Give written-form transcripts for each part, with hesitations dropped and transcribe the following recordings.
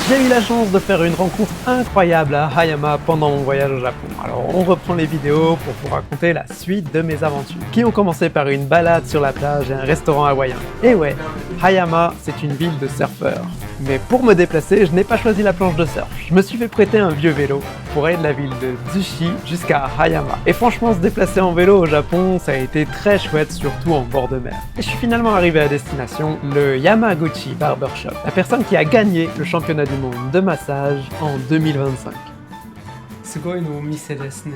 J'ai eu la chance de faire une rencontre incroyable à Hayama pendant mon voyage au Japon. Alors on reprend les vidéos pour vous raconter la suite de mes aventures, qui ont commencé par une balade sur la plage et un restaurant hawaïen. Et ouais, Hayama, c'est une ville de surfeurs. Mais pour me déplacer, je n'ai pas choisi la planche de surf. Je me suis fait prêter un vieux vélo pour aller de la ville de Tsuchi jusqu'à Hayama. Et franchement, se déplacer en vélo au Japon, ça a été très chouette, surtout en bord de mer. Et je suis finalement arrivé à destination, le Yamaguchi Barbershop, la personne qui a gagné le championnat du monde de massage en 2025. すごいのお店ですね。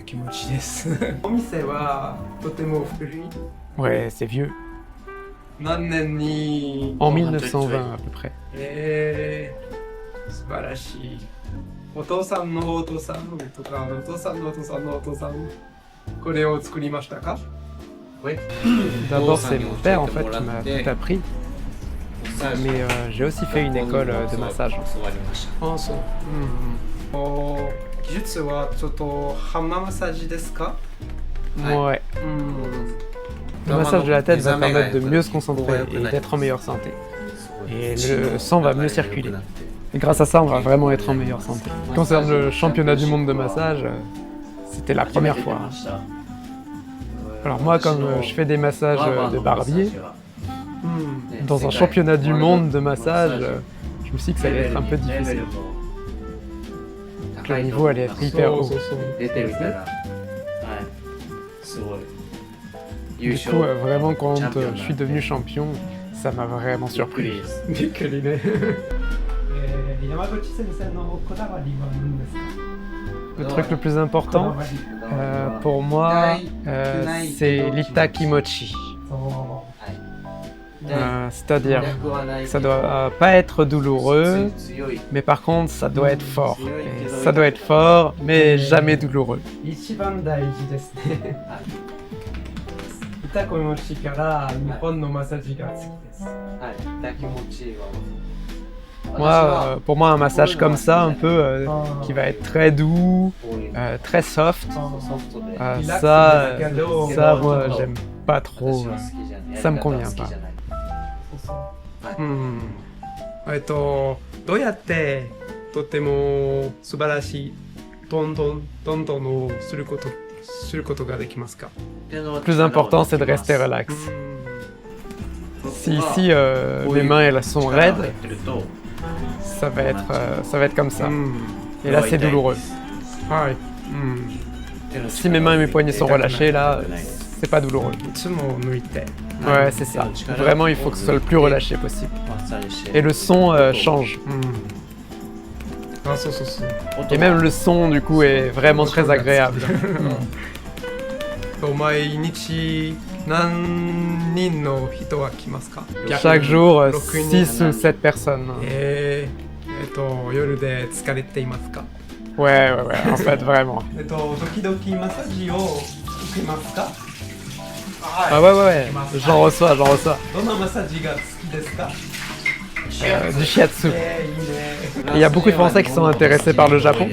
気持ちいいです。お店はとても古い。Ouais, c'est vieux. 何年に En 1920 à peu près. 素晴らしい。お父さんのお父さんとか、お父さんのお父さんのお父さん、これを作りましたか? Oui. D'abord, c'est mon père en fait qui m'a tout appris. Mais j'ai aussi fait une école de massage. Ah, ça. 技術はちょっとハンマーマッサージですか? Ouais. Le massage de la tête va permettre de mieux se concentrer et d'être en meilleure santé. Et le sang va mieux circuler. Et grâce à ça, on va vraiment être en meilleure santé. Concernant le championnat du monde de massage, c'était la première fois. Alors moi, comme je fais des massages de barbier, dans un championnat du monde de massage, je me suis dit que ça allait être un peu difficile. Le niveau allait être hyper haut. Du coup, vraiment, quand je suis devenu champion, ça m'a vraiment surpris. Le truc le plus important pour moi, c'est l'itakimochi. C'est-à-dire, ça doit pas être douloureux, mais par contre, ça doit être fort. Et ça doit être fort, mais jamais douloureux. Moi, pour moi, un massage comme ça, un peu, qui va être très doux, très soft, ça, moi, j'aime pas trop. Ça me convient pas. どうやってとても素晴らしいトントンをすることができますか? Le plus important, c'est de rester relax. Si ici mes mains elles sont raides, ça va être comme ça. Et là, c'est douloureux. Si mes mains et mes poignets sont relâchés, là, c'est pas douloureux. Ouais, c'est ça. Vraiment, il faut que ce soit le plus relâché possible. Et le son change. Et même le son, du coup, est vraiment très agréable. Chaque jour, 6 ou 7 personnes. Ouais, en fait, vraiment. Ah ouais, j'en reçois. Du shiatsu. Il y a beaucoup de Français qui sont intéressés par le Japon.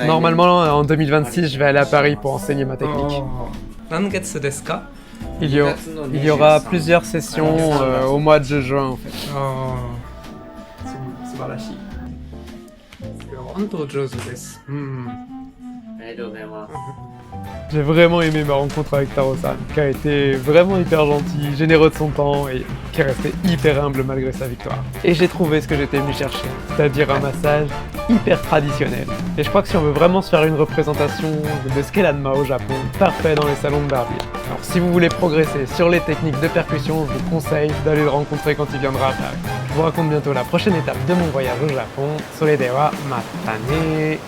Normalement, en 2026, je vais aller à Paris pour enseigner ma technique. Il y aura plusieurs sessions au mois de juin, en fait. J'ai vraiment aimé ma rencontre avec Taro-san, qui a été vraiment hyper gentil, généreux de son temps et qui est resté hyper humble malgré sa victoire. Et j'ai trouvé ce que j'étais venu chercher, c'est-à-dire un massage hyper traditionnel. Et je crois que si on veut vraiment se faire une représentation de ce qu'est l'Anma au Japon, parfait dans les salons de barbier. Alors si vous voulez progresser sur les techniques de percussion, je vous conseille d'aller le rencontrer quand il viendra à Paris. Je vous raconte bientôt la prochaine étape de mon voyage au Japon. Soredewa matane.